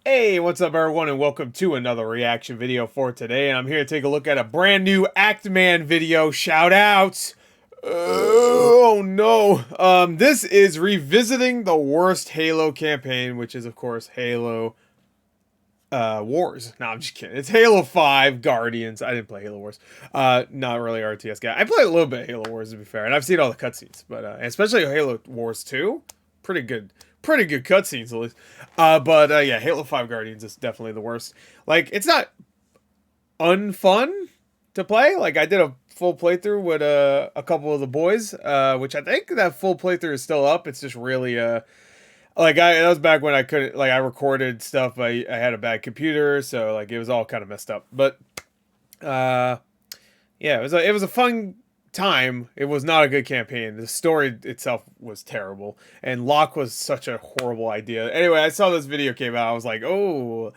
Hey, what's up everyone, and welcome to another reaction video for today. And I'm here to take a look at a brand new Actman video. Shout outs! Oh no. This is revisiting the worst Halo campaign, which is of course Halo Wars. No, I'm just kidding. It's Halo 5 Guardians. I didn't play Halo Wars. Not really RTS guy. I played a little bit of Halo Wars to be fair, and I've seen all the cutscenes, but especially Halo Wars 2. Pretty good cutscenes at least. Yeah, Halo 5 Guardians is definitely the worst. Like, it's not unfun to play. Like, I did a full playthrough with a couple of the boys, which I think that full playthrough is still up. It's just really like that was back when I couldn't, like, I recorded stuff, but I had a bad computer, so like it was all kind of messed up. But yeah, it was a fun time. It was not a good campaign. The story itself was terrible, and Locke was such a horrible idea. Anyway, I saw this video came out. I was like, oh,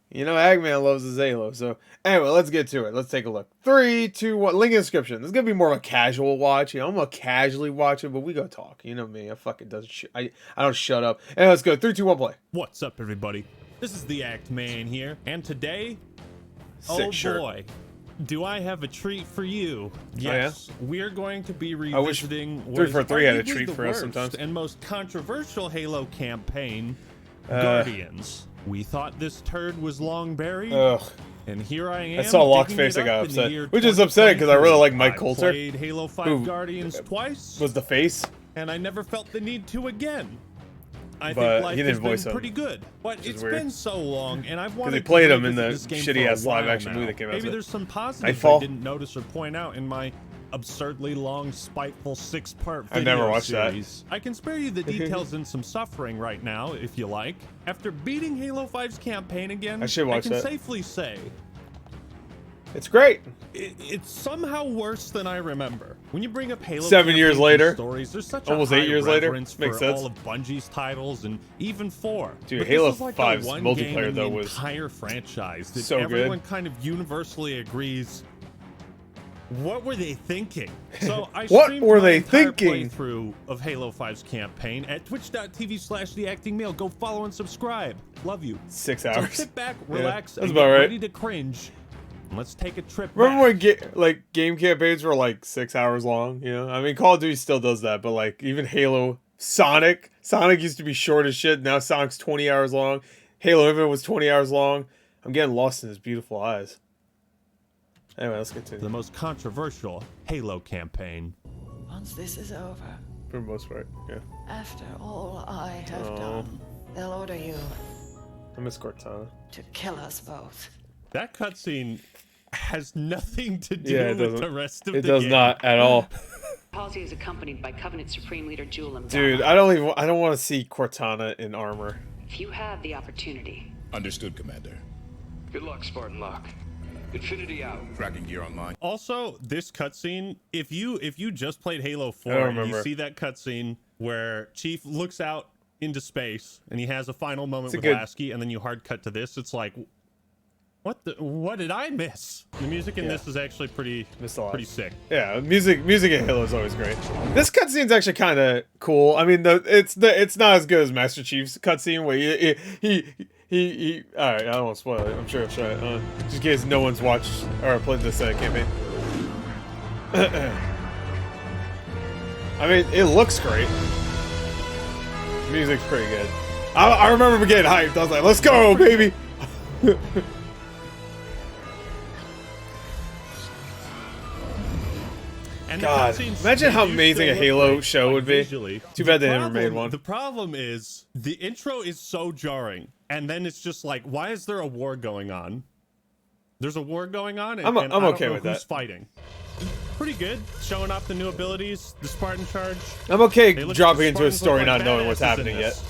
you know, Eggman loves his Halo. So anyway, let's get to it. Let's take a look. 3, 2, 1. Link in the description. This is gonna be more of a casual watch. You know, I'm gonna casually watch it, but we go talk. You know me. I fucking doesn't. I don't shut up. And let's go. 3, 2, 1. Play. What's up, everybody? This is the Act Man here, and today, Sick shirt. Boy, do I have a treat for you? Yes, we're going to be revisiting 343 had a treat the for us worst sometimes. and most controversial Halo campaign, Guardians. We thought this turd was long buried. Ugh. And here I am. I saw Locke's face. I got upset, which is upsetting because I really like Mike Coulter. I played Halo 5 Guardians twice. Was the face? And I never felt the need to again. I But think life he didn't has voice been him, pretty good, but it's weird. been so long, and I've wanted they played to him in the revisit this game shitty-ass for a while live-action now. movie that came out. Maybe there's some positives I didn't notice or point out in my absurdly long, spiteful 6-part video I've never watched series. I can spare you the details and some suffering right now, if you like. After beating Halo 5's campaign again, I should watch can that. safely say It's great. it's somehow worse than I remember. When you bring up Halo 7 years later, stories, there's such almost a 8 years later, reverence makes for sense. all of Bungie's titles and even 4. Dude, But Halo this is like the 5's one multiplayer, game in though, the was entire franchise that so good. everyone kind of universally agrees. What were they thinking? So I What streamed were my they entire thinking? playthrough of Halo 5's campaign at twitch.tv/theactingmale. Go follow and subscribe. Love you. 6 So hours. sit back, relax, that's and about get right. ready to cringe. And let's take a trip Remember back. when game campaigns were like 6 hours long? You know, I mean, Call of Duty still does that, but like even Halo, Sonic used to be short as shit. Now Sonic's 20 hours long. Halo Infinite was 20 hours long. I'm getting lost in his beautiful eyes. Anyway, let's continue. The most controversial Halo campaign. Once this is over, For the most part, yeah. after all I have done, they'll order you I miss Cortana. to kill us both. That cutscene has nothing to do Yeah, it with doesn't. the rest of It the does game. not at all. Policy is accompanied by Covenant Supreme Leader Julim. Dude, I don't want to see Cortana in armor. If you have the opportunity, Understood, Commander. Good luck, Spartan Locke. Infinity out. Tracking gear online. Also, this cutscene, if you just played Halo 4 I don't and you remember. see that cutscene where Chief looks out into space and he has a final moment It's with a good- Lasky, and then you hard cut to this, it's like, what did I miss? The music in this is actually pretty Missed a lot. pretty sick. Yeah, music in Halo is always great. This cutscene's actually kind of cool. I mean, it's not as good as Master Chief's cutscene where he. All right, I don't want to spoil it. I'm sure I'll show it. Just in case no one's watched or played this campaign. I mean, it looks great. Music's pretty good. I remember getting hyped. I was like, "Let's go, baby!" And God, the cutscenes, imagine how they do amazing still a look Halo great, show like, would be. visually. Too bad they The never made problem- one. The problem is the intro is so jarring, and then it's just like, why is there a war going on? There's a war going on, and, I'm and I don't okay know with who's that. Fighting. Pretty good, showing off the new abilities, the Spartan charge. I'm okay They look- dropping the into a Spartans story look not like knowing what's badasses in happening yet.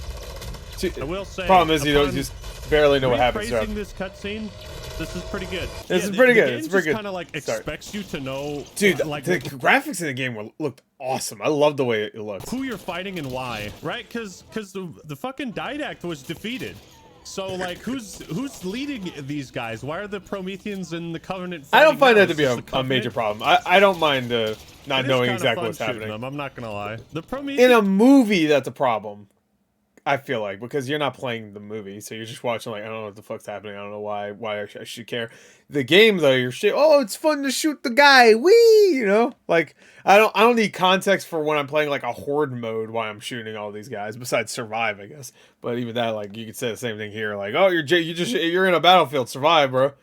this. I will say, Problem is, you don't upon just barely know what happens. repraising So. this cutscene, this is pretty good. This is pretty good. It's pretty good. Kind of like Start. expects you to know, Dude, like the graphics in the game looked awesome. I love the way it looks. who you're fighting and why, right? Because the fucking Didact was defeated. So like, who's leading these guys? Why are the Prometheans and the Covenant? I don't find now? that to Is be this a the Covenant? major problem. I don't mind not It is knowing kinda exactly fun what's shooting happening. them, I'm not gonna lie. The Prometheans. In a movie, that's a problem. I feel like, because you're not playing the movie, so you're just watching like, I don't know what the fuck's happening. I don't know why I should care. The game though, you're shit. Oh, it's fun to shoot the guy. Wee, you know, like I don't need context for when I'm playing like a horde mode why I'm shooting all these guys. Besides survive, I guess. But even that, like you could say the same thing here. Like, oh, you're in a battlefield, survive, bro.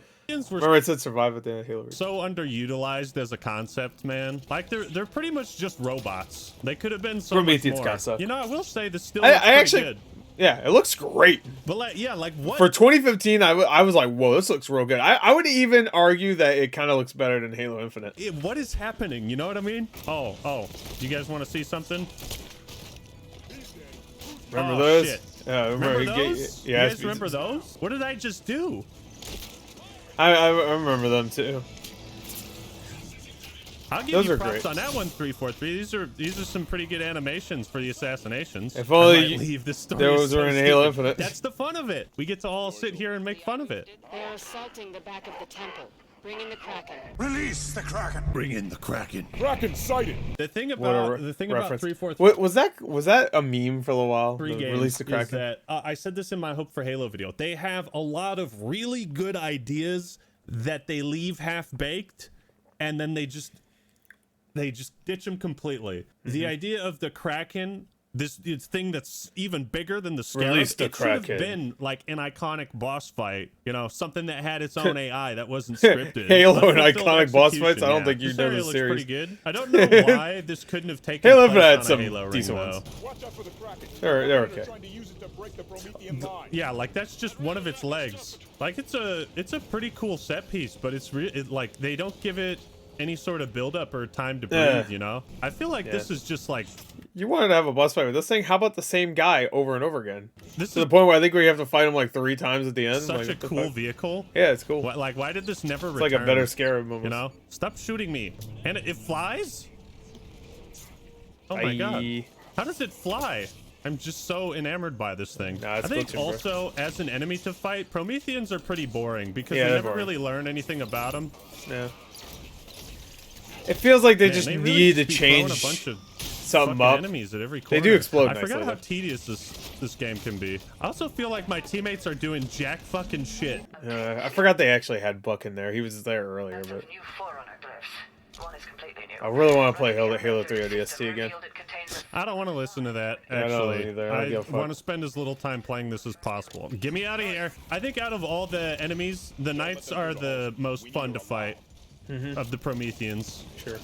Remember it said survive at the Halo. So underutilized as a concept, man. Like they're pretty much just robots. They could have been so Prometheus much more. concept. You know, I will say this still I looks pretty actually, good. yeah, it looks great. But like, yeah, like what For 2015, I was like, whoa, this looks real good. I would even argue that it kind of looks better than Halo Infinite. what is happening? You know what I mean? Oh, you guys want to see something? Remember Oh, those? shit. Remember those? Yeah, you guys remember those? What did I just do? I remember them too. I'll give Those you are props great. on that one, 343. These are some pretty good animations for the assassinations. If only I might leave this story those is so were in Halo stupid. Infinite. That's the fun of it. We get to all sit here and make fun of it. They are assaulting the back of the temple. Bring in the Kraken. Release the Kraken. Bring in the Kraken. Kraken sighted. The thing What a about reference. 343 What was that a meme for a little while? games Release the is Kraken. that I said this in my Hope for Halo video. They have a lot of really good ideas that they leave half baked, and then they just ditch them completely. The idea of the Kraken, this thing that's even bigger than the Scarab, Release the it should have Kraken. been like an iconic boss fight. You know, something that had its own AI that wasn't scripted. Halo and Unfulfilled iconic boss execution, fights? I don't yeah. think you've This done area this looks series. pretty good. I don't know why this couldn't have taken Halo place had on some a Halo decent ring, ones. though. Watch out for the Kraken. They're okay. Trying to use it to break the Promethean line. Yeah, like that's just one of its legs. Like it's a pretty cool set piece, but it's like they don't give it any sort of build up or time to breathe. Yeah. You know, I feel like this is just like You wanted to have a boss fight with this thing? How about the same guy over and over again? this To is the point where I think we have to fight him like 3 times at the end. such like, a what the cool fuck? vehicle. Yeah, it's cool. Like why did this never It's return? like a better Scarab moment. You know, stop shooting me. And it flies. Oh my god, how does it fly? I'm just so enamored by this thing. Nah, it's I think glitching, bro. also as an enemy to fight, Prometheans are pretty boring because Yeah, we they're never boring. really learn anything about them. Yeah. It feels like they Man, just they really need to be throwing change a bunch of something fucking up. enemies at every They corner. do explode I forgot nicely, how though. tedious this game can be. I also feel like my teammates are doing jack fucking shit. I forgot they actually had Buck in there. He was there earlier, but New Forerunner glyphs. One is completely new. I really want to play Halo 3 ODST again. Revealed it contains I don't want to listen to that, Yeah, I don't actually. either. I don't give a fuck. want to spend as little time playing this as possible. Get me out of here. I think out of all the enemies, the Knights are the most fun to fight of the Prometheans. Sure.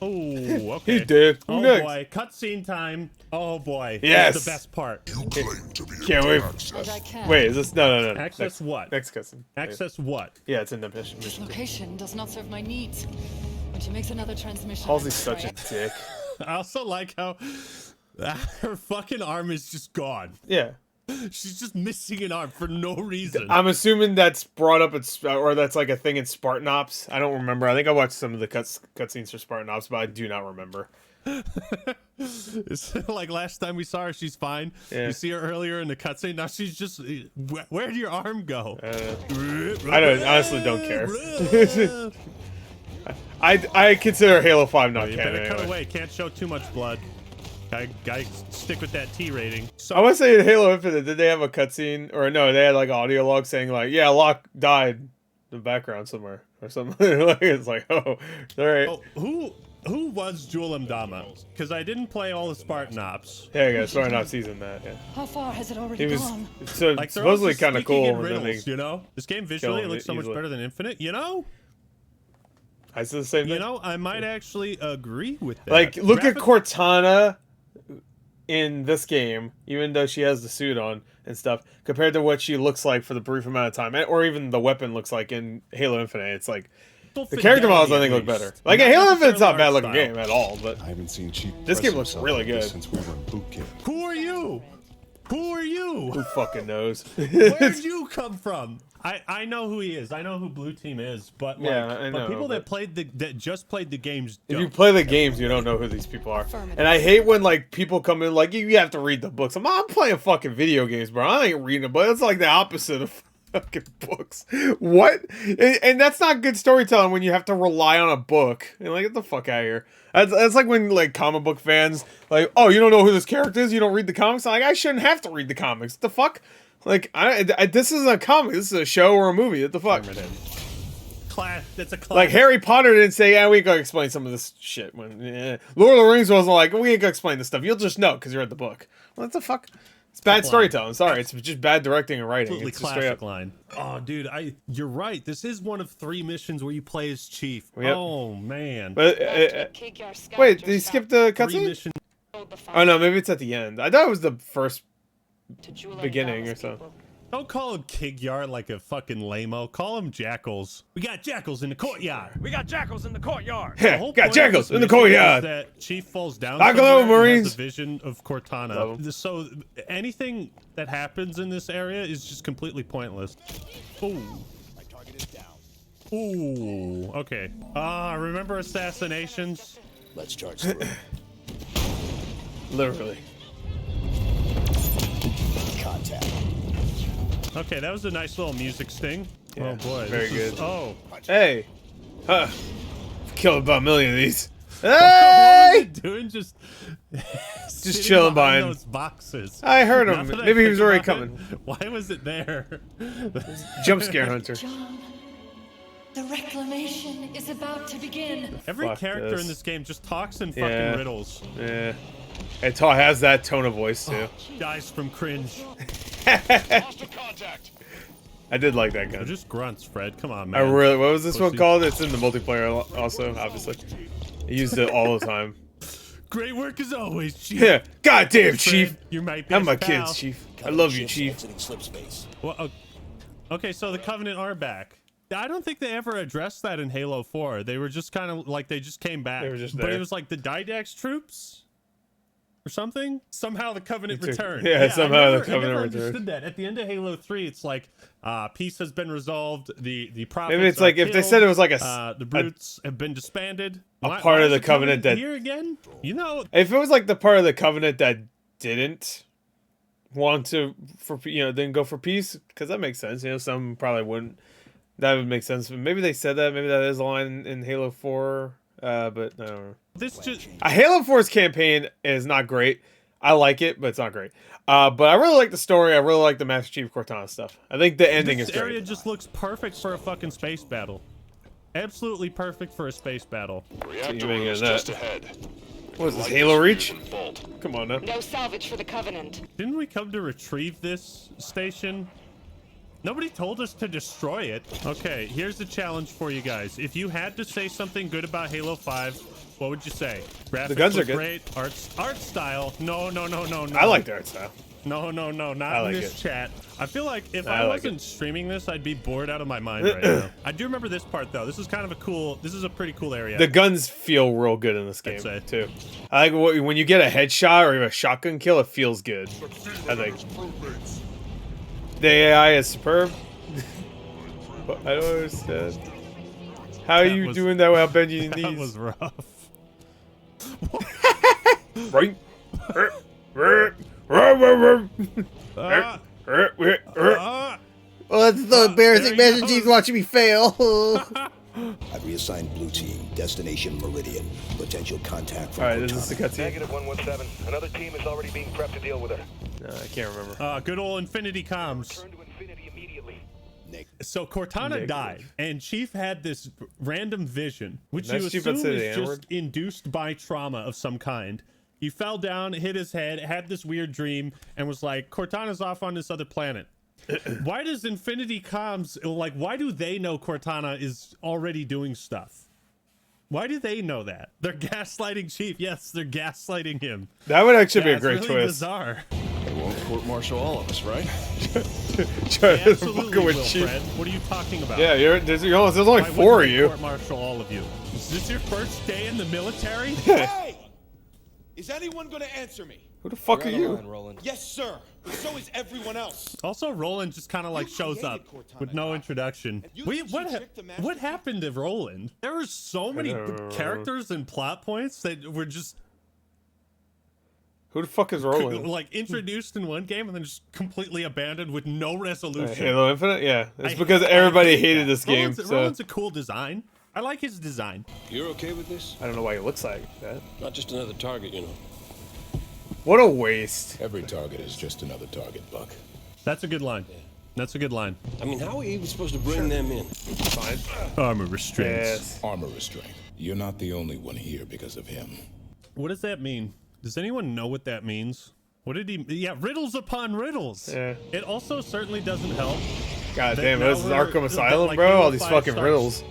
Oh, okay. He did. Who Oh next? boy, cutscene time. Oh boy. Yes. This is the best part. Can't wait. And I can. Wait, is this? No. Access what? Next cutscene. Access what? Yeah, it's in the mission. Location does not serve my needs. When she makes another transmission, Halsey's I'm such a afraid. dick. I also like how her fucking arm is just gone. Yeah. She's just missing an arm for no reason. I'm assuming that's brought up or that's like a thing in Spartan Ops. I don't remember. I think I watched some of the cutscenes for Spartan Ops, but I do not remember. It's like last time we saw her, she's fine. Yeah. You see her earlier in the cutscene. Now she's just. Where'd your arm go? I honestly don't care. I consider Halo 5 not You canon better cut anyway. away. Can't show too much blood. Guy, stick with that T rating. So I want to say in Halo Infinite, did they have a cutscene or no? They had like audio log saying like, "Yeah, Locke died in the background somewhere" or something. Like it's like, oh, all right. oh, who was Julem Dama? Because I didn't play all the Spartan Ops. Yeah, I guess sorry, not season that. Yeah, How far has it already he was gone? so Like they're all supposedly just kind of speaking cool. in And then riddles, they, you know, this game visually killing looks it so much easily. better than Infinite. You know, I said the same thing. you know, I might actually agree with that. Like, look at Graphic- Cortana in this game, even though she has the suit on and stuff, compared to what she looks like for the brief amount of time, or even the weapon looks like in Halo Infinite. It's like the character models I think look better. Like Not Halo Infinite's not a bad necessarily looking art game at all, but I haven't seen Chief. This press game looks himself really like this good. since we were in boot camp. Who are you? Who are you? who fucking knows? Where'd you come from? I know who he is. I know who Blue Team is, but like, Yeah, I know, but people that but- that just played the games If don't. you play the games, you don't know who these people are. And I hate when like people come in like you have to read the books. I'm playing fucking video games, bro. I ain't reading a book. It's like the opposite of Fucking books. What? And that's not good storytelling when you have to rely on a book. And like, get the fuck out of here. That's like when like comic book fans like, oh, you don't know who this character is? You don't read the comics? I'm like, I shouldn't have to read the comics. What the fuck? Like, this isn't a comic. This is a show or a movie. What the fuck? That's a class. Like Harry Potter didn't say, yeah, we ain't gonna explain some of this shit. When Lord of the Rings wasn't like, we ain't gonna explain this stuff. You'll just know because you read the book. What the fuck? It's bad storytelling. Sorry, it's just bad directing and writing. Absolutely It's just straight classic up. line. Oh, dude, you're right. This is one of 3 missions where you play as Chief. Yep. Oh man. But wait, did you skip the 3 cutscene? missions. Oh no, maybe it's at the end. I thought it was the first beginning or so. Don't call him Kigyard like a fucking lame-o. Call him Jackals. We got Jackals in the courtyard. We got jackals in the courtyard. The whole Got point of jackals this in the mission courtyard. is that Chief falls down Knock somewhere hello, and has Marines. the vision of Cortana. So anything that happens in this area is just completely pointless. Ooh. My target is down. Ooh. Okay. Remember assassinations? Let's charge through. Literally. Contact. Okay, that was a nice little music sting. Yeah, Oh boy. very this is- good. Oh. Hey. Huh. Killed about a million of these. What was Hey! it doing? Just sitting chilling by behind him. those boxes. I heard Now him. that I Maybe he was think already about coming. it, why was it there? Jump scare hunter. John, the reclamation is about to begin. Every Fuck character this. in this game just talks in fucking Yeah. riddles. Yeah. It has that tone of voice too. Dies from cringe. Contact. I did like that They're gun. just grunts, Fred. Come on, I man. really. What was this one Pussy. called? It's in the multiplayer also, obviously. I used it all the time. Great work as always, Chief. Yeah. Goddamn, Fred, Chief. You're my best I'm my pal. kids, Chief. I love you, Chief. Well, okay, so the Covenant are back. I don't think they ever addressed that in Halo 4. They were just kind of like they just came back. They were just But there. it was like the Didax troops or something. Somehow the Covenant It took- returned. yeah, somehow the I Covenant never returned. understood that. At the end of Halo 3, it's like peace has been resolved. The prophets Maybe it's are like if they killed, said it was like the brutes have been disbanded. part of is the Covenant that- here again. You know, If it was like the part of the Covenant that didn't want to, didn't go for peace, because that makes sense. Some probably wouldn't. That would make sense. Maybe they said that. Maybe that is a line in Halo 4. But I don't know. this just Halo 4's campaign is not great. I like it, but it's not great. But I really like the story. I really like the Master Chief Cortana stuff. I think the ending this is great. area just looks perfect for a fucking space battle. Absolutely perfect for a space battle. Reactor you room ain't is getting just that. ahead. What is this, Light Halo Reach? distribution vault. Come on now. No salvage for the Covenant. Didn't we come to retrieve this station? Nobody told us to destroy it. Okay, here's the challenge for you guys. If you had to say something good about Halo 5, what would you say? Graphics guns are look good. great. Art style. No. I like the art style. No, not I like in this it. chat. I feel like if I I like wasn't streaming this, I'd be bored out of my mind right now. I do remember this part though. This is kind of this is a pretty cool area. The guns feel real good in this game I'd say. too. I like when you get a headshot or a shotgun kill, it feels good. I think the AI is superb. But I don't understand. How are you doing that without bending your That knees? was rough. Right? Oh, that's so embarrassing. Master Chief's watching me fail. I've reassigned Blue Team, destination Meridian. Potential contact from Alright, this is the Cortana. cutscene. Negative 117. Another team is already being prepped to deal with her. No, I can't remember. good old Infinity Comms. Turn to infinity immediately. So Cortana Negative. died, and Chief had this random vision, which Nice you Chief assume said the is just N-word. induced by trauma of some kind. He fell down, hit his head, had this weird dream, and was like, Cortana's off on this other planet. Why does Infinity Comms, like, why do they know Cortana is already doing stuff? Why do they know that? They're gaslighting Chief. Yes, they're gaslighting him. That would actually be a It's great really twist. bizarre. They won't court-martial all of us, right? Try They to absolutely fucking with will, Chief. Fred. What are you talking about? Yeah, there's only Why 4 of wouldn't they you. court-martial all of you. Is this your first day in the military? Hey! Is anyone gonna answer me? Who the fuck are you? Yes, sir. But so is everyone else. Also, Roland just kind of like You shows up created Cortana, with no Doc. introduction. You Wait, think she tricked the Master what Chief? happened to Roland? There were so many don't know. characters and plot points that were just Who the fuck is rolling? Like introduced in one game and then just completely abandoned with no resolution. Halo Infinite? Yeah. It's because everybody hated this game. Roland's a cool design. I like his design. You're okay with this? I don't know why he looks like that. Not just another target, you know. What a waste. Every target is just another target, Buck. That's a good line. That's a good line. I mean, how are we even supposed to bring them in? Fine. Armor restraints. Yes. Armor restraint. You're not the only one here because of him. What does that mean? Does anyone know what that means? What did he... Yeah, riddles upon riddles. Yeah. It also certainly doesn't help. God that damn, now this is we're- Arkham that, Asylum, like, bro. Halo All these 5 fucking starts- riddles.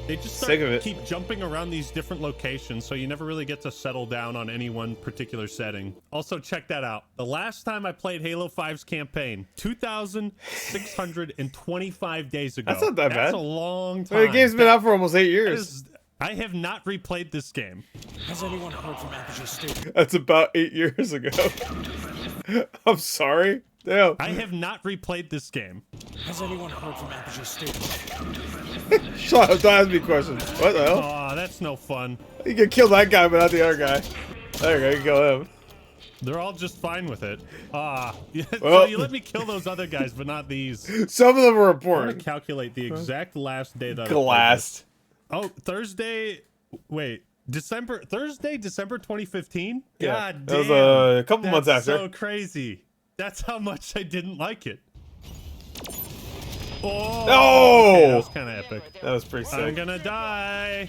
They just Sick of it. keep jumping around these different locations, so you never really get to settle down on any one particular setting. Also, check that out. The last time I played Halo 5's campaign, 2,625 days ago. That's not that bad. That's a long time. Well, the game's been out for almost 8 years. I have not replayed this game. Has anyone heard from Apogee State? That's about 8 years ago. I'm sorry. Damn. I have not replayed this game. Has anyone heard from Apogee State? Shut up, don't ask me questions. What the hell? Aw, that's no fun. You can kill that guy, but not the other guy. There you go, you can kill him. They're all just fine with it. So Well- you let me kill those other guys, but not these. Some of them are I want to important. calculate the exact last day that I played Glassed. this. Oh, Thursday. Wait, Thursday, December 2015. Yeah, God that was damn. a couple months after. So crazy. That's how much I didn't like it. Oh, No! okay, that was kind of epic. That was pretty I'm sick. gonna die.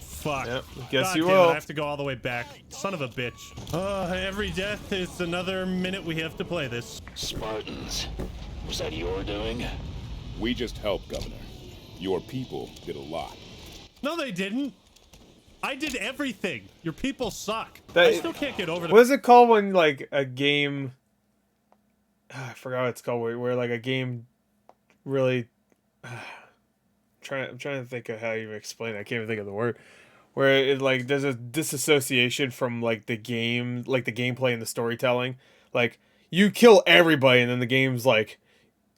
Fuck. Yep, guess God you damn it, will. I have to go all the way back. Son of a bitch. Every death is another minute we have to play this. Spartans. Was that your doing? We just helped, Governor. Your people did a lot. No, they didn't. I did everything. Your people suck. That- I still can't get over What is it called when, like, a game... I forgot what it's called, where like, a game really... I'm trying to think of how you explain it. I can't even think of the word. Where, it, like, there's a disassociation from, like, the game, like, the gameplay and the storytelling. Like, you kill everybody, and then the game's, like...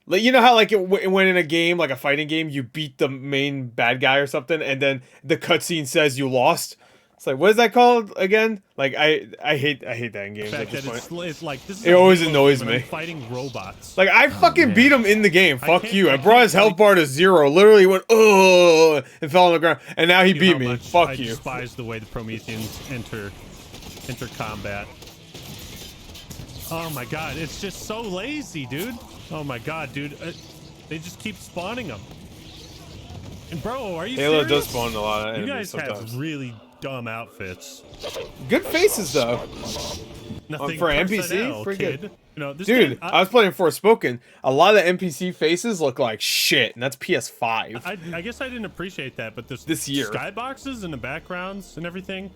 You know how, like, when in a game, like a fighting game, you beat the main bad guy or something, and then the cutscene says you lost? It's like, what is that called again? Like, I hate that in games the at fact this that point. it's like this is It a always Halo annoys game and me. I'm fighting robots. Like, I fucking beat him in the game. Fuck can't- you. I I brought his can't, health bar to 0. Literally went, oh, and fell on the ground. And now he You know beat how me. much Fuck I you. despise the way the Prometheans enter combat. Oh my god, it's just so lazy, dude. Oh my god, dude. They just keep spawning them. And bro, are you Halo serious? does spawn a lot of You enemies guys sometimes. have really dumb outfits. Good faces, though. Nothing For NPC, personnel, pretty kid. good. You know, this Dude, game, I was playing Forspoken. A lot of the NPC faces look like shit, and that's PS5. I guess I didn't appreciate that, but This year. skyboxes and the backgrounds and everything.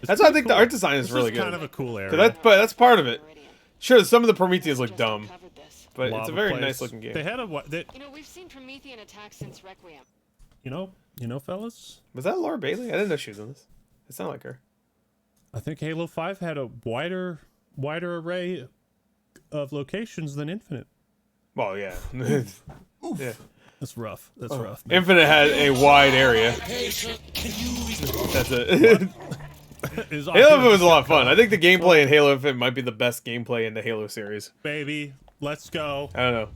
That's why I think the art design is This really good. kind of a cool area. But that's part of it. Sure, some of the Prometheus look dumb, but it's Lava a very place. nice looking game. They had a You know, we've seen Promethean attacks since Requiem. you know, fellas. Was that Laura Bailey? I didn't know she was in this. It sounded like her. I think Halo 5 had a wider array of locations than Infinite. Well, yeah. Yeah. That's rough. That's rough. Man. Infinite had a wide area. That's it. Halo Infinite was a lot of fun. I think the gameplay in Halo Infinite might be the best gameplay in the Halo series. Baby, let's go. I don't know.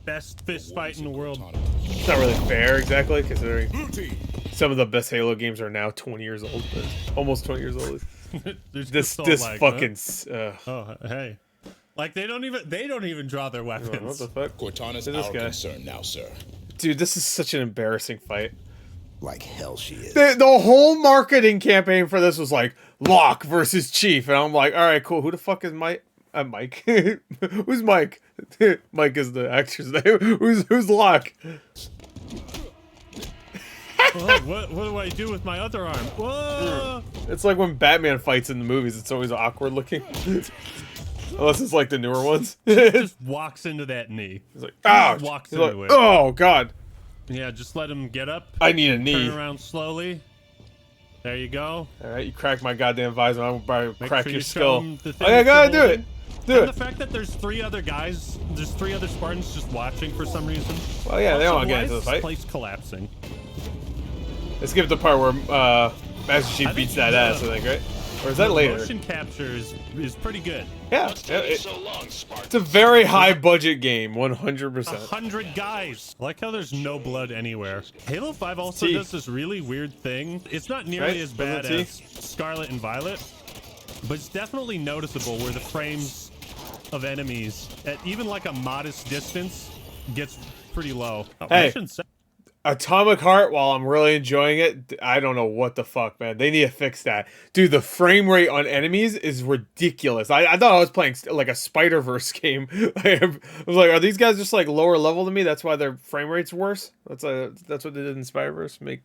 Best fist fight in the world. It's not really fair, exactly, considering some of the best Halo games are now 20 years old. Almost 20 years old. This fucking... Oh, hey. Like, they don't even draw their weapons. What the fuck? Cortana's Who's this our guy? concern now, sir. Dude, this is such an embarrassing fight. Like hell she is. The whole marketing campaign for this was like, Locke versus Chief. And I'm like, all right, cool. Who the fuck is Mike? Mike. Who's Mike? Mike is the actor's name. Who's Locke? Oh, what do I do with my other arm? Whoa! It's like when Batman fights in the movies. It's always awkward looking. Unless it's like the newer ones. Just walks into that knee. He's like, ouch. Walks He's into like, it. oh, God. Yeah, just let him get up. I need a knee. Turn around slowly. There you go. All right, you crack my goddamn visor. I'm about to Make crack sure your you show skull. him the Oh, thing yeah, you're gotta do holding. it. Do And it. the fact that there's 3 other guys, there's 3 other Spartans just watching for some reason. Well, yeah, they don't want to Also, get into why the is fight. this place collapsing? Let's give it the part where Master Chief I think beats that he's, ass, I think, right? Or is that later? Motion capture is pretty good. Yeah. So long, Spartan. It's a very high budget game, 100%. 100 guys. I like how there's no blood anywhere. Halo 5 also does this really weird thing. It's not nearly as bad as Scarlet and Violet, but it's definitely noticeable where the frames of enemies at even like a modest distance gets pretty low. Oh, hey, Atomic Heart, while I'm really enjoying it, I don't know what the fuck, man. They need to fix that. Dude, the frame rate on enemies is ridiculous. I thought I was playing like a Spider-Verse game. I was like, are these guys just like lower level than me? That's why their frame rate's worse? That's what they did in Spider-Verse? Make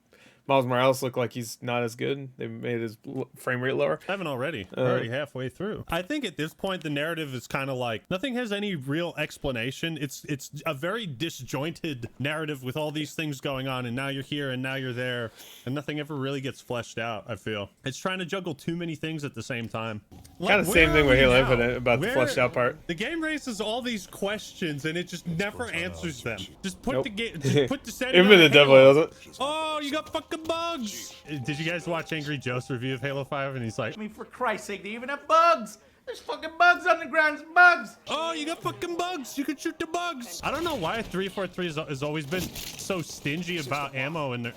Miles Morales look like he's not as good. They made his frame rate lower. I haven't already. We're already halfway through. I think at this point the narrative is kind of like nothing has any real explanation. It's a very disjointed narrative with all these things going on, and now you're here and now you're there, and nothing ever really gets fleshed out. I feel it's trying to juggle too many things at the same time. Like, kind of same thing with Halo Infinite about the fleshed out part. The game raises all these questions and it just never answers them. Just put the game. Just put the setting. Infinite definitely doesn't. Oh, you got fucking bugs. Did you guys watch Angry Joe's review of Halo 5? And he's like, I mean, for Christ's sake, they even have bugs. There's fucking bugs on the ground. Bugs. Oh, you got fucking bugs. You can shoot the bugs. I don't know why 343 has always been so stingy about ammo in there.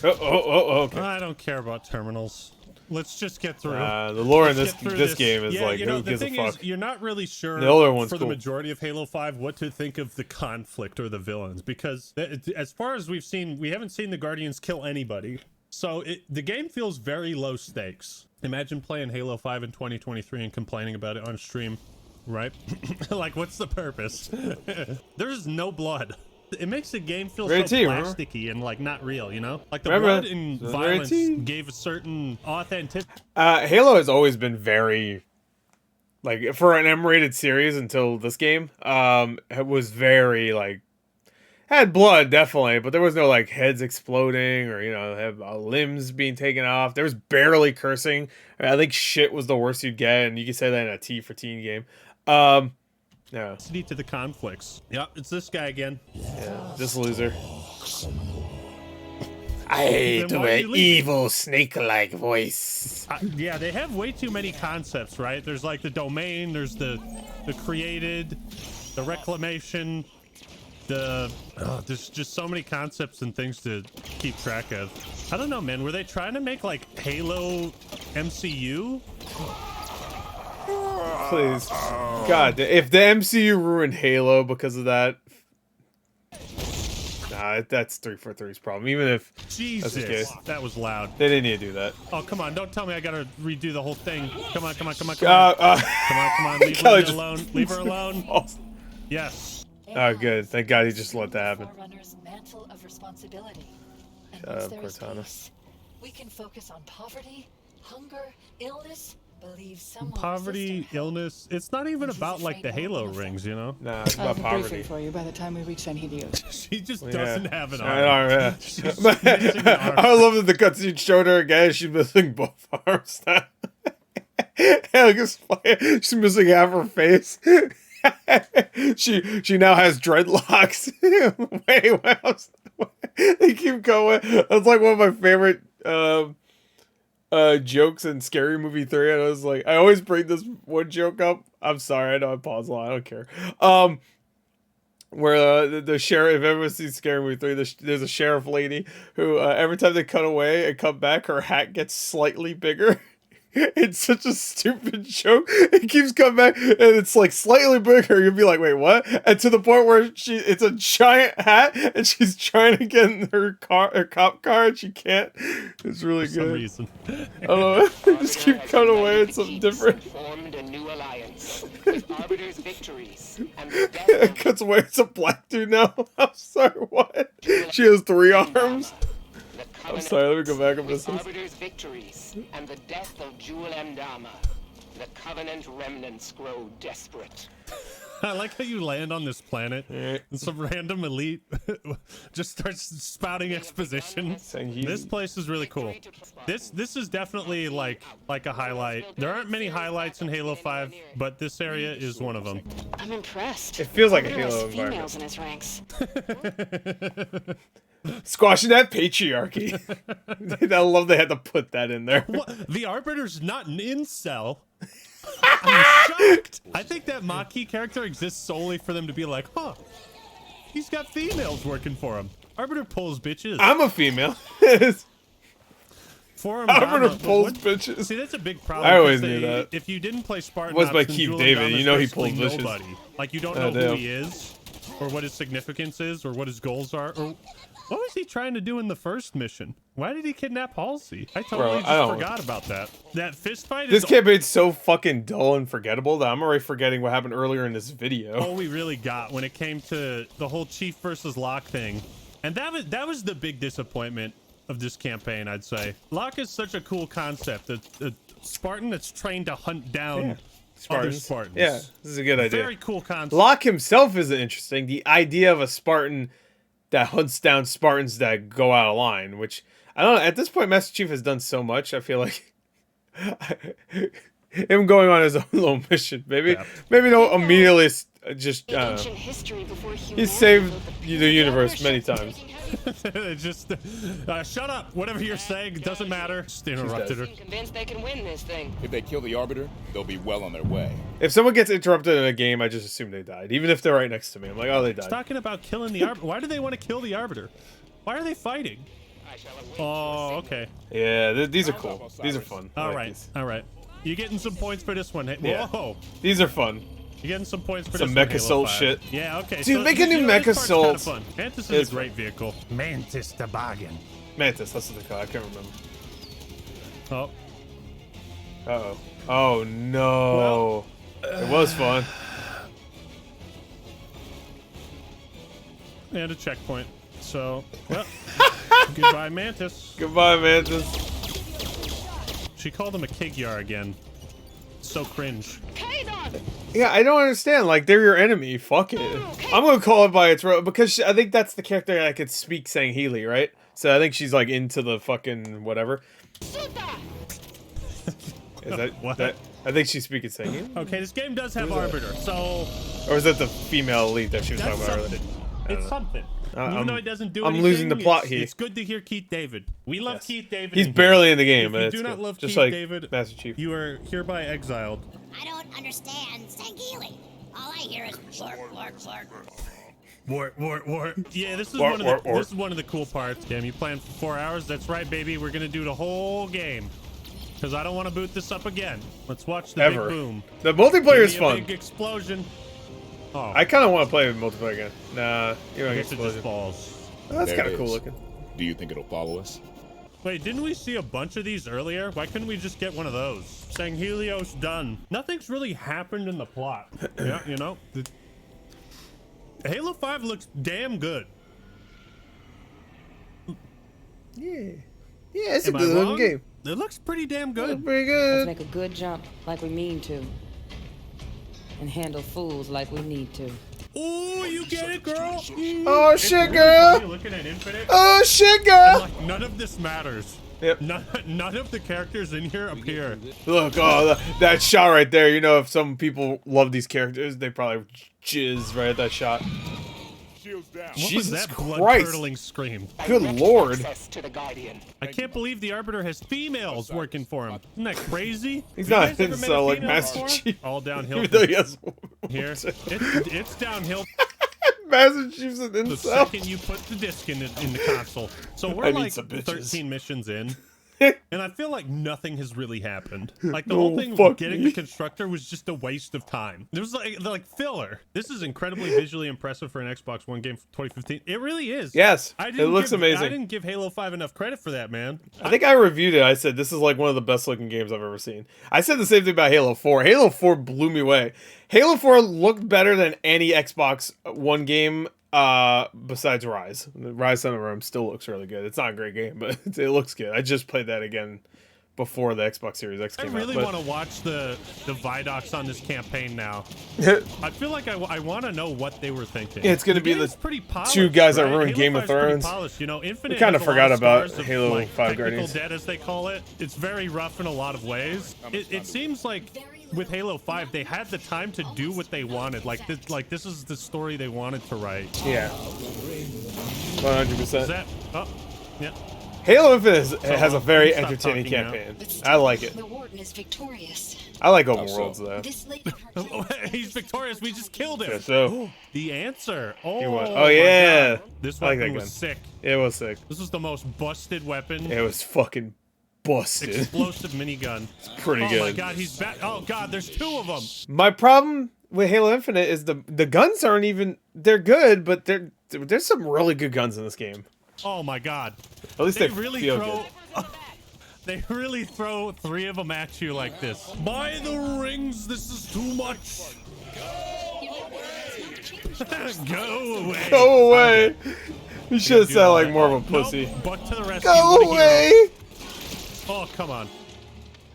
Okay. I don't care about terminals. Let's just get through. The lore in this game is like, who gives a fuck? Is, you're not really sure the older one's for the majority of Halo 5 what to think of the conflict or the villains, because as far as we've seen, we haven't seen the Guardians kill anybody. So the game feels very low stakes. Imagine playing Halo 5 in 2023 and complaining about it on stream, right? Like, what's the purpose? There's no blood. It makes the game feel so plasticky and like not real, you know? Like the blood and violence gave a certain authenticity. Halo has always been very, like, for an M-rated series until this game, it was very, like, had blood, definitely, but there was no, like, heads exploding or, you know, limbs being taken off. There was barely cursing. I think shit was the worst you'd get, and you could say that in a T for teen game. Yeah. To the conflicts. Yep, it's this guy again. Yeah, this loser. I hate the evil snake-like voice. Yeah, they have way too many concepts, right? There's like the domain, there's the created, the reclamation, there's just so many concepts and things to keep track of. I don't know, man. Were they trying to make like Halo MCU? Please. God, if the MCU ruined Halo because of that, nah, that's 343's problem. Even if Jesus, that's the case. That was loud. They didn't need to do that. Oh, come on. Don't tell me I gotta redo the whole thing. Come on. Come on. Leave her alone. Leave her alone. Yes. Oh, good. Thank God he just let that happen. Mantle of responsibility. And Shut up, Cortana. We can focus on poverty, hunger, illness. Poverty, illness. It's not even about like the Halo rings, you know? Nah, it's about poverty. For you by the time we reach San Helios. She just doesn't have an arm. I love that the cutscene showed her again. She's missing both arms now. She's missing half her face. She now has dreadlocks. Wait, what else? They keep going. That's like one of my favorite jokes in Scary Movie 3, and I was like, I always bring this one joke up. I'm sorry, I know I pause a lot, I don't care. Where the sheriff, if everyone sees Scary Movie 3, there's a sheriff lady who every time they cut away and come back, her hat gets slightly bigger. It's such a stupid joke. It keeps coming back, and it's like slightly bigger. You'll be like, wait, what? And to the point where it's a giant hat, and she's trying to get in her cop car, and she can't. It's really good. For some reason. I don't know. They just keep cutting away. It's something different. Formed a new alliance with Arbiter's victories and the death It cuts away. It's a black dude now. I'm sorry, what? She has 3 arms. I'm sorry, let me go back up this. Arbiter's victories and the death of Jewel Mdama. The Covenant remnants grow desperate. I like how you land on this planet and some random elite just starts spouting exposition. This place is really cool. This is definitely like a highlight. There aren't many highlights in Halo 5, but this area is one of them. I'm impressed. It feels like a Wonder Halo females environment. in his ranks. Squashing that patriarchy. I love they had to put that in there. What? The Arbiter's not an incel. I'm shocked. I think that Maquis character exists solely for them to be like, huh, he's got females working for him. Arbiter pulls bitches. I'm a female. Arbiter pulls bitches. See, that's a big problem. I always knew that. If you didn't play Spartan was Ops, by then Keith Jewel David. Adama's You know he basically pulls bitches. nobody. Like, you don't know who he is, or what his significance is, or what his goals are, or what was he trying to do in the first mission? Why did he kidnap Halsey? I totally just forgot about that. That fist fight This is campaign's so fucking dull and forgettable that I'm already forgetting what happened earlier in this video. all we really got when it came to the whole Chief versus Locke thing. And that was the big disappointment of this campaign, I'd say. Locke is such a cool concept. A Spartan that's trained to hunt down other Spartans. Yeah, this is a good idea. Very cool concept. Locke himself is interesting. The idea of a Spartan that hunts down Spartans that go out of line, which, I don't know, at this point, Master Chief has done so much, I feel like him going on his own little mission. Maybe don't immediately just, he saved the universe many times. Just shut up. Whatever you're saying doesn't matter. Just interrupted her. Convinced they can win this thing. If they kill the Arbiter, they'll be well on their way. If someone gets interrupted in a game, I just assume they died. Even if they're right next to me. I'm like, oh, they died. He's talking about killing the Arbiter. Why do they want to kill the Arbiter? Why are they fighting? Oh, okay. Yeah, these are cool. These are fun. All right. All right. You're getting some points for this one. Yeah. Whoa. These are fun. You're getting some points for some this Mecha Soul shit. Yeah, okay. Dude, make a new Mecha Soul. Fun. Mantis is a great vehicle. Mantis toboggan. Mantis, that's what they call it. I can't remember. Oh. Uh-oh. Oh, no. Well, it was fun. And a checkpoint. So, well, goodbye, Mantis. Goodbye, Mantis. She called him a Kigyar again. So cringe. Yeah, I don't understand. Like, they're your enemy. Fuck it. I'm gonna call it by its real, because I think that's the character that could speak Sangheili, right? So I think she's like into the fucking whatever. Is that what? I think she's speaking Sangheili. Okay, this game does have Arbiter, so. Or is that the female elite that she was talking about earlier? It's something. Even though it doesn't do anything, losing the plot here. It's good to hear Keith David. We love Keith David. He's barely in the game, if but you it's do not good. love Just Keith like David, Master Chief. You are hereby exiled. I don't understand Sangheili. All I hear is Wart. Yeah, this is this is one of the cool parts. Damn, you playing for 4 hours? That's right, baby. We're gonna do the whole game. Because I don't want to boot this up again. Let's watch the big boom. The multiplayer is fun. Big explosion. Oh. I kind of want to play multiplayer again. Nah, you don't get just balls. Oh, that's kind of cool looking. Do you think it'll follow us? Wait, didn't we see a bunch of these earlier? Why couldn't we just get one of those? Sanghelios done. Nothing's really happened in the plot. Yeah, you know. Halo 5 looks damn good. Yeah. Yeah, it's a good looking game. It looks pretty damn good. Pretty good. Let's make a good jump like we mean to. And handle fools like we need to. Ooh, you get it, girl. Oh shit, girl. Looking at Infinite. Oh shit, girl. Like, none of this matters. Yep. None of the characters in here appear. Look, oh, that shot right there. You know, if some people love these characters, they probably jizz right at that shot. What Jesus was that Christ. blood-curdling scream? Good lord. To the Guardian. I can't believe the Arbiter has females working for him. Isn't that crazy? He's You not guys ever met so a like female Master before? Chief. All downhill. Even though he has Here, it's downhill. Master Chief's an The incel. second you put the disc in the console. So we're I need like some bitches. 13 missions in. And I feel like nothing has really happened. Like the No, whole thing fuck with getting me. the constructor was just a waste of time. There was like filler. This is incredibly visually impressive for an Xbox One game from 2015. It really is. Yes, I it looks amazing. I didn't give Halo 5 enough credit for that, man. I think I reviewed it. I said this is like one of the best looking games I've ever seen. I said the same thing about Halo 4. Halo 4 blew me away. Halo 4 looked better than any Xbox One game besides Rise. Rise Son of Rome still looks really good. It's not a great game, but it looks good. I just played that again before the Xbox Series X came out. I really want to watch the Vidocs on this campaign now. I feel like I want to know what they were thinking. Yeah, it's going to be the pretty polished, two guys that right? ruined Halo Game of 5's pretty Thrones. polished. You know, Infinite We kind of has a lot forgot about scars of, Halo like, 5 technical Guardians. debt, as they call it. It's very rough in a lot of ways. It seems like with Halo 5, they had the time to do what they wanted. Like this is the story they wanted to write. Yeah. 100%. Is that? Oh, yeah. Halo Infinite has a very Stop entertaining talking now. campaign. I like it. The warden is victorious. I like open worlds though. This lady He's victorious. We just killed him. Yeah, so The answer. Oh, oh my yeah. God. This I like weapon that was gun. sick. It was sick. This was the most busted weapon. It was fucking busted. Explosive minigun. Pretty Oh good. my God, he's back. Oh God, there's two of them. My problem with Halo Infinite is the guns aren't even, they're good, but there's some really good guns in this game. Oh my God. At least they they really feel throw. good. They really throw three of them at you like this. By the rings, this is too much. Go away. Go away. You should have do sounded like that. more of a pussy. Nope, but to the rescue. Go what a away. hero. Oh, come on.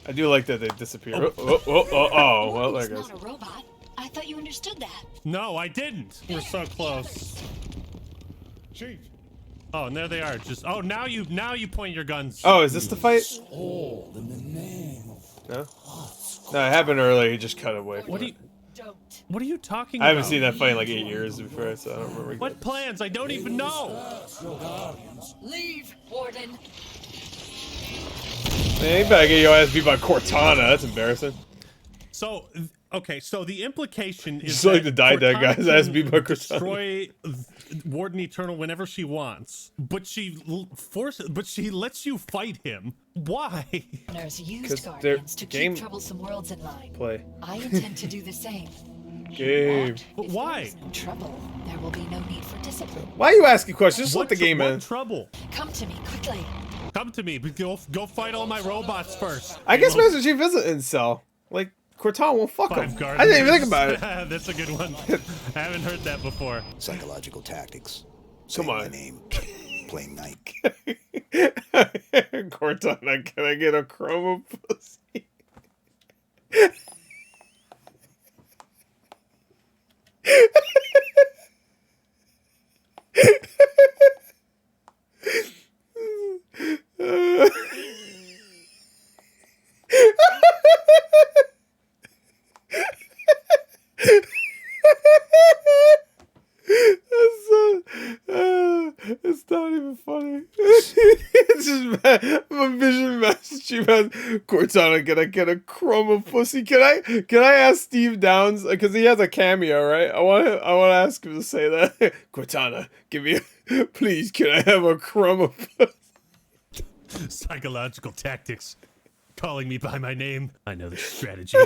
I do like that they disappear. Oh, well, there It's goes. not a robot. I thought you understood that. No, I didn't. We're so close. Chief. Oh, and there they are. Just now you point your guns. Oh, is this the fight? All in the name of No? No, it happened earlier. You just cut away from What do it. you? What are you talking I about? haven't seen that fight in like 8 years before, so I don't remember. What plans? I don't even know. Leave, warden. Man, you better get your ass beat by Cortana. That's embarrassing. So, okay, so the implication is Just like the die dead Cortana guys ass can beat by Cortana. destroy Warden Eternal whenever she wants, but she lets you fight him. Why? Nurse 'Cause used they're guardians to game keep troublesome worlds in line. play. I intend to do the same. Game. But why? In trouble, there will be no need for discipline. Why are you asking questions? Just let the game what in. trouble? Come to me quickly. Come to me, but go fight all my robots first. I guess Master Chief is an incel. Like, Cortana won't fuck him. Five guards. I didn't even think about it. That's a good one. I haven't heard that before. Psychological tactics. Come on. My name. Plain night. Cortana, can I get a chroma pussy? It's not even funny. It's just my vision Master Chief has Cortana. Can I get a chroma pussy? Can I ask Steve Downs, because he has a cameo, right? I want to ask him to say that. Cortana, give me please. Can I have a chroma pussy? Psychological tactics. Calling me by my name. I know the strategy.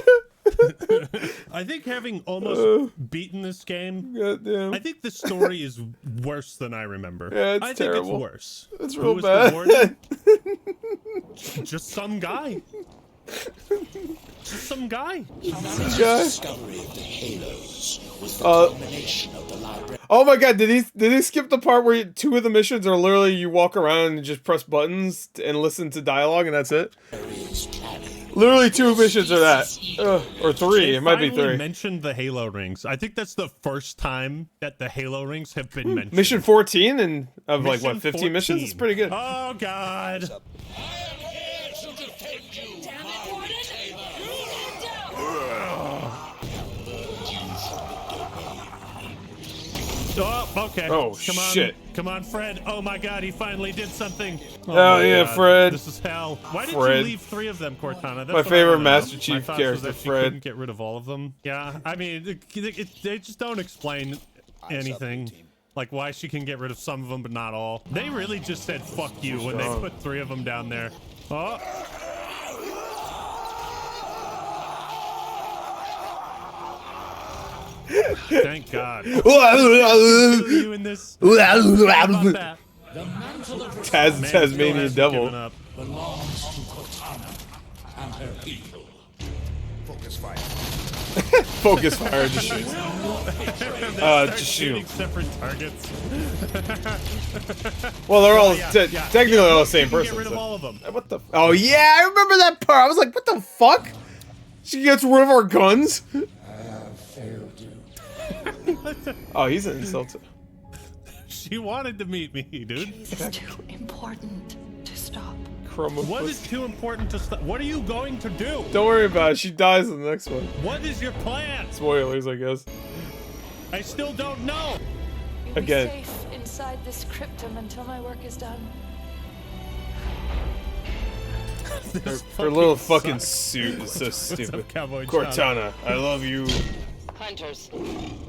I think having almost beaten this game, goddamn. I think the story is worse than I remember. Yeah, it's I terrible. think it's worse. It's Who real was bad. the warden? Just some guy. Just some guy. Discovery of the halos was the culmination of the library. Oh my god, did he skip the part where two of the missions are literally you walk around and just press buttons and listen to dialogue and that's it? Literally 2 missions are that. Or 3, it might be 3. Mentioned the Halo rings. I think that's the first time that the Halo rings have been mentioned. Mission 14 and of like Mission what, 15 14. missions? It's pretty good. Oh god. Oh, okay. Oh, Come on. shit. Come on, Fred. Oh my god, he finally did something. Oh Hell yeah, god. Fred. This is hell. Why did Fred. you leave 3 of them, Cortana? That's My what I favorite wanna know. Master My Chief thoughts was character, that she Fred. couldn't get rid of all of them. Yeah, I mean, they just don't explain anything. Like why she can get rid of some of them but not all. They really just said fuck you when they put 3 of them down there. Oh. Thank God. You in this? Tasmanian devil. belongs to Cortana and her people. Focus fire. Focus fire, just shoot. Just shoot. Separate targets. Well, they're all Yeah. technically all the same You can person. Get rid of so- all of them. What the? Oh yeah, I remember that part. I was like, what the fuck? She gets rid of our guns. I have failed you. Oh, he's an insult. She wanted to meet me, dude. This is too important to stop. Chroma What pussy. is too important to stop? What are you going to do? Don't worry about it. She dies in the next one. What is your plan? Spoilers, I guess. I still don't know. Again. inside this cryptum until my work is done. Her little fucking suit is so stupid. Cowboy Cortana, I love you. Hunters.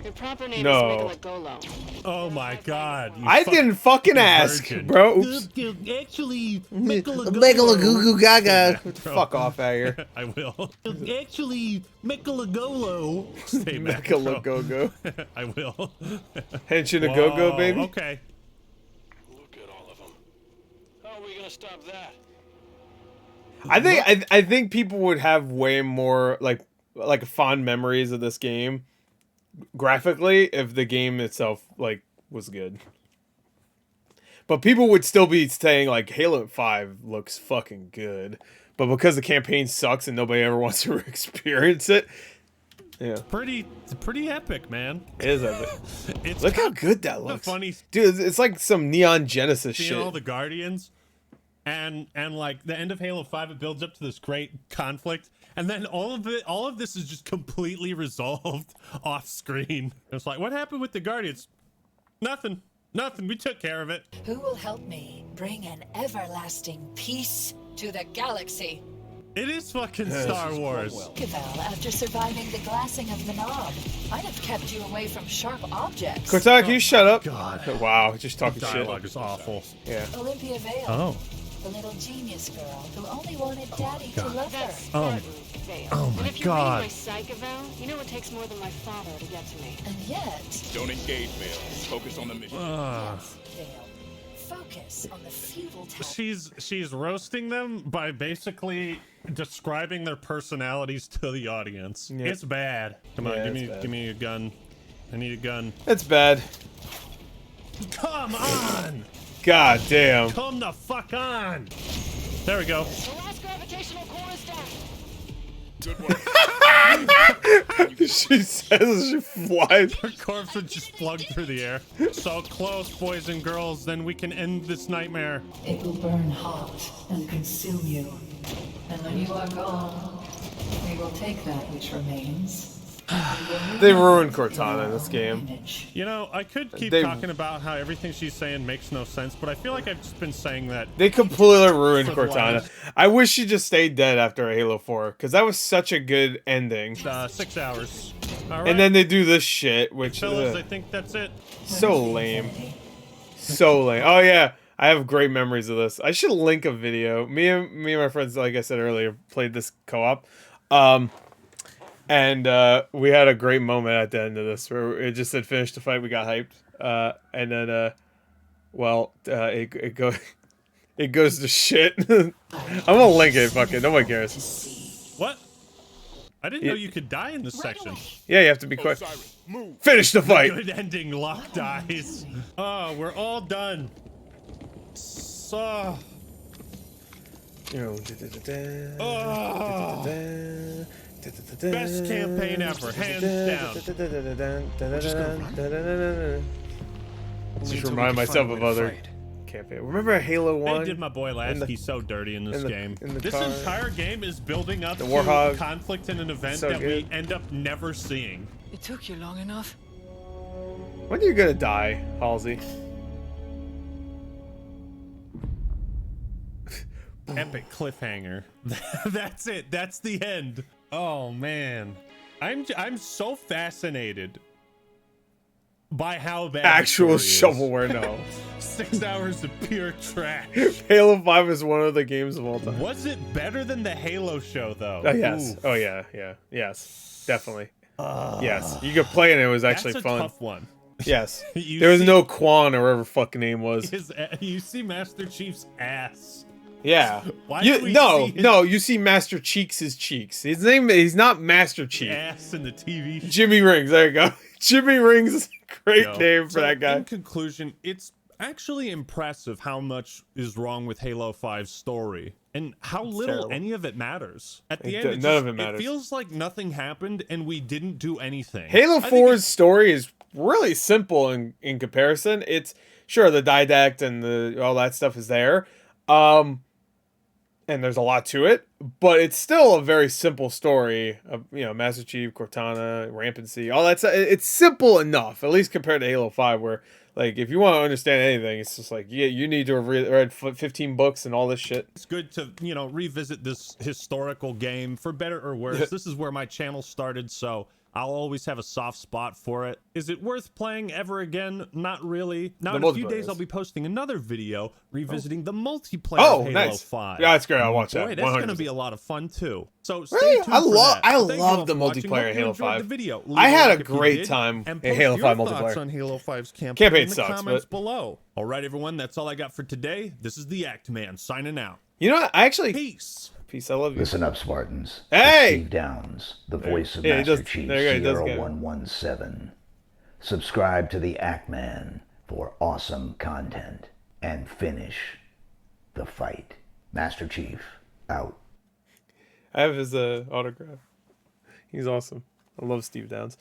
Your proper name No. is Megalagolo. Oh my god. I didn't fucking ask, virgin. bro. Oops. Actually, Megalagoo gaga. Fuck off out here. I will. Actually, Megalagolo. Stay back. Megalagogo. I will. Henshin a go-go, baby. Okay. Look at all of them. How are we gonna stop that? I think people would have way more like fond memories of this game graphically if the game itself like was good. But people would still be saying like Halo 5 looks fucking good. But because the campaign sucks and nobody ever wants to experience it. Yeah. It's pretty epic, man. It is epic. Look how good that looks. Funny. Dude, it's like some Neon Genesis shit. Seeing all the Guardians and like the end of Halo 5, it builds up to this great conflict. And then all of this is just completely resolved off screen. It's like, what happened with the Guardians? Nothing. We took care of it. Who will help me bring an everlasting peace to the galaxy? It is fucking Star Wars. Cavell, after surviving the glassing of the knob, I'd have kept you away from sharp objects. Cortana, can you shut up? God. Wow, just talking shit. Dialogue is awful. Yeah. Olympia Vale. Oh. The little genius girl who only wanted Daddy to love her. Oh my God. My psych eval, you know it takes more than my father to get to me. And yet, Don't engage, Vale. Focus on the mission. Vale, focus on the futile task. She's roasting them by basically describing their personalities to the audience. Yeah. It's bad. Come on, Yeah, give me a gun. I need a gun. It's bad. Come on! God damn. Come the fuck on! There we go. The last gravitational core is down. Good work. She says she flies. Her corpse would just plug through the air. So close, boys and girls, then we can end this nightmare. It will burn hot and consume you. And when you are gone, we will take that which remains. They ruined Cortana in this game. You know, I could keep talking about how everything she's saying makes no sense, but I feel like I've just been saying that. They completely ruined For the Cortana. last- I wish she just stayed dead after Halo 4, because that was such a good ending. 6 hours. All right. And then they do this shit, which Fellas, I think that's it. so lame. So lame. Oh yeah, I have great memories of this. I should link a video. Me and my friends, like I said earlier, played this co-op. And we had a great moment at the end of this where it just said finish the fight. We got hyped. And then, it goes to shit. I'm gonna link it. Fuck it. Nobody cares. What? I didn't know you could die in this section. Yeah, you have to be quick. Finish the fight. Good ending. Locke dies. Oh, we're all done. So. Best campaign ever, hands down. Just remind myself of other campaign. Remember Halo 1? They did my boy Lasky so dirty in this game. This car. entire game is building up The to Warhog. conflict in an event So that we good. end up never seeing. It took you long enough. When are you gonna die, Halsey? Epic cliffhanger. That's it. That's the end. Oh man, I'm so fascinated by how bad Actual the story is. shovelware, no. 6 hours of pure trash. Halo 5 is one of the games of all time. Was it better than the Halo show though? Oh yes. Ooh. Oh yeah. Yes. Definitely. Yes. You could play it and it was actually That's a fun. tough one. Yes. You There was see- no Quan or whatever fucking name was. You see Master Chief's ass. Yeah. Why do we no, see his no, you see Master Cheeks' cheeks. His name, he's not Master Cheek. ass in the TV show? Jimmy Rings, there you go. Jimmy Rings is a great No. name for So, that guy. In conclusion, it's actually impressive how much is wrong with Halo 5's story and how little terrible. any of it matters. At the It end, none of it matters. It feels like nothing happened and we didn't do anything. Halo I think 4's story is really simple in comparison. It's sure the didact and all that stuff is there. and there's a lot to it, but it's still a very simple story of, you know, Master Chief, Cortana, Rampancy, all that stuff. It's simple enough, at least compared to Halo 5, where, like, if you want to understand anything, it's just like, yeah, you need to have read 15 books and all this shit. It's good to, you know, revisit this historical game, for better or worse. This is where my channel started, so I'll always have a soft spot for it. Is it worth playing ever again? Not really. Now, in a few days, I'll be posting another video revisiting the multiplayer of Halo 5. Yeah, that's great. I'll watch that. Boy, that's going to be a lot of fun, too. So stay really? tuned for that. I love the multiplayer in Halo 5. I had a great time in Halo 5 multiplayer. On Halo 5's campaign in the sucks, comments below. All right, everyone, that's all I got for today. This is the Act Man signing out. You know what? I actually... Peace. Peace, I love you. Listen up, Spartans. Hey! Steve Downs, the voice of Master Chief 0117. Subscribe to the Act Man for awesome content and finish the fight. Master Chief, out. I have his autograph. He's awesome. I love Steve Downs.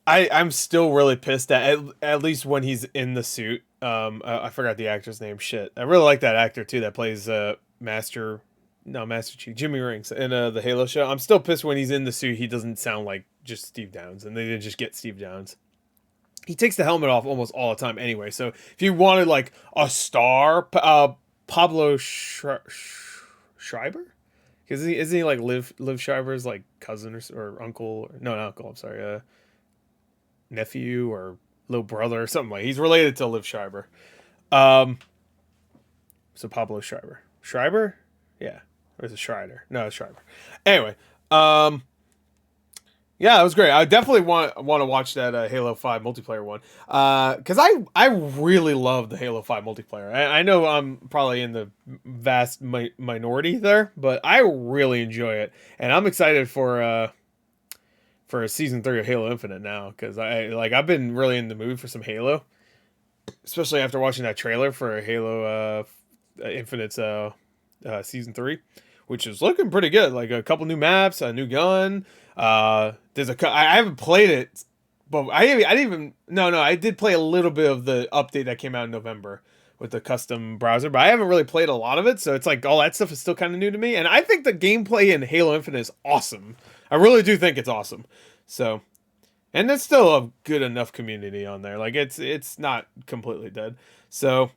I'm still really pissed at least when he's in the suit. I forgot the actor's name. Shit. I really like that actor too that plays Master Chief, Jimmy Rings in the Halo show. I'm still pissed when he's in the suit. He doesn't sound like just Steve Downs, and they didn't just get Steve Downs. He takes the helmet off almost all the time anyway. So if you wanted like a star, Pablo Schreiber, because isn't he like Liv Schreiber's like cousin or uncle? No, not uncle. I'm sorry, nephew or little brother or something like. He's related to Liv Schreiber. So Pablo Schreiber, yeah, or is it Schreider? No, it's Schreiber. Anyway, yeah, it was great. I definitely want to watch that Halo 5 multiplayer one, because I really love the Halo 5 multiplayer. I know I'm probably in the vast minority there, but I really enjoy it, and I'm excited for season 3 of Halo Infinite now, because I've been really in the mood for some Halo, especially after watching that trailer for Halo Infinite's season 3, which is looking pretty good. Like a couple new maps, a new gun. I haven't played it, but I did play a little bit of the update that came out in November with the custom browser, but I haven't really played a lot of it, so it's like all that stuff is still kind of new to me, and I think the gameplay in Halo Infinite is awesome. I really do think it's awesome. So, and there's still a good enough community on there. Like it's not completely dead. So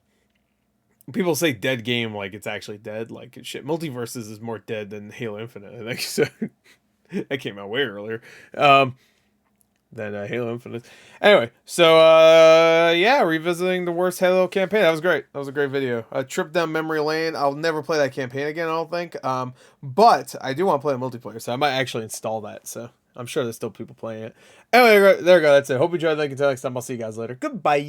people say dead game like it's actually dead. Like shit, Multiverses is more dead than Halo Infinite, I think. So that came out way earlier than Halo Infinite. Anyway, so yeah, revisiting the worst Halo campaign. That was great. That was a great video. A trip down memory lane. I'll never play that campaign again, I don't think. But I do want to play a multiplayer, so I might actually install that. So I'm sure there's still people playing it. Anyway, there we go. That's it. Hope you enjoyed. Thank you. Until next time, I'll see you guys later. Goodbye.